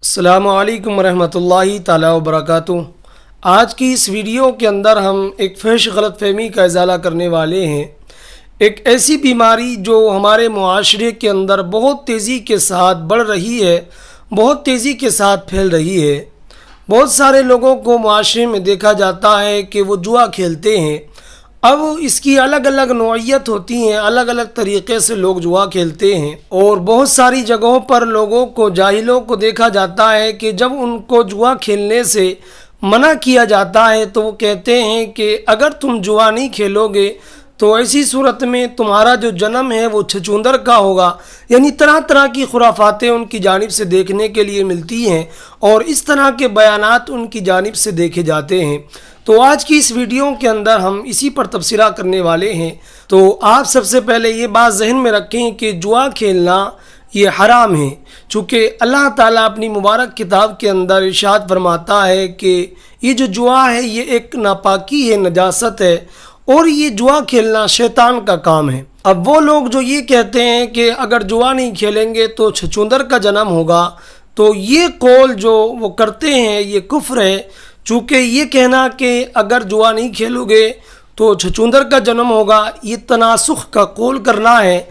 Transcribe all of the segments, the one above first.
अस्सलामु अलैकुम रहमतुल्लाहि ताला व बरकातुहू। आज की इस वीडियो के अंदर हम एक फहश गलतफहमी का इजाला करने वाले हैं। एक ऐसी बीमारी जो हमारे मुआशरे के अंदर बहुत तेज़ी के साथ बढ़ रही है, बहुत तेज़ी के साथ फैल रही है। बहुत सारे लोगों को मुआशरे में देखा जाता है कि वो जुआ खेलते हैं। अब इसकी अलग अलग नौइयत होती हैं, अलग अलग तरीक़े से लोग जुआ खेलते हैं और बहुत सारी जगहों पर लोगों को, जाहिलों को देखा जाता है कि जब उनको जुआ खेलने से मना किया जाता है तो वो कहते हैं कि अगर तुम जुआ नहीं खेलोगे तो ऐसी सूरत में तुम्हारा जो जन्म है वो चचundr का होगा। यानी तरह तरह की खुराफातें उनकी जानिब से देखने के लिए मिलती हैं और इस तरह के बयानात उनकी जानिब से देखे जाते हैं। तो आज की इस वीडियो के अंदर हम इसी पर तबसरा करने वाले हैं। तो आप सबसे पहले ये बात जहन में रखें कि जुआ खेलना ये हराम है, चूँकि अल्लाह ताला अपनी मुबारक किताब के अंदर इरशाद फरमाता है कि ये जो जुआ है ये एक नापाकी है, नजासत है और ये जुआ खेलना शैतान का काम है। अब वो लोग जो ये कहते हैं कि अगर जुआ नहीं खेलेंगे तो चचundr का जन्म होगा, तो ये कौल जो वो करते हैं ये कुफ्र है। चूँकि ये कहना कि अगर जुआ नहीं खेलोगे तो चचundr का जन्म होगा, ये तनासुख का कौल करना है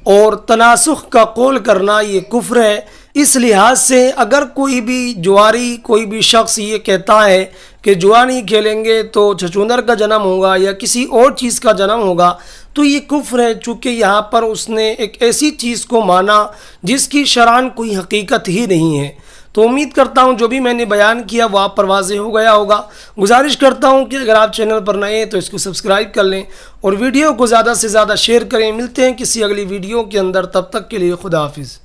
और तनासुख का कौल करना ये कुफ्र है। इस लिहाज से अगर कोई भी जुआरी, कोई भी शख्स ये कहता है कि जुआ नहीं खेलेंगे तो चचundr का जन्म होगा या किसी और चीज़ का जन्म होगा, तो ये कुफ्र है। चूँकि यहाँ पर उसने एक ऐसी चीज़ को माना जिसकी शरअन कोई हकीकत ही नहीं है। तो उम्मीद करता हूँ जो भी मैंने बयान किया वो आप पर वाज़ेह हो गया होगा। गुजारिश करता हूँ कि अगर आप चैनल पर नए हैं तो इसको सब्सक्राइब कर लें और वीडियो को ज़्यादा से ज़्यादा शेयर करें। मिलते हैं किसी अगली वीडियो के अंदर, तब तक के लिए खुदा हाफिज़।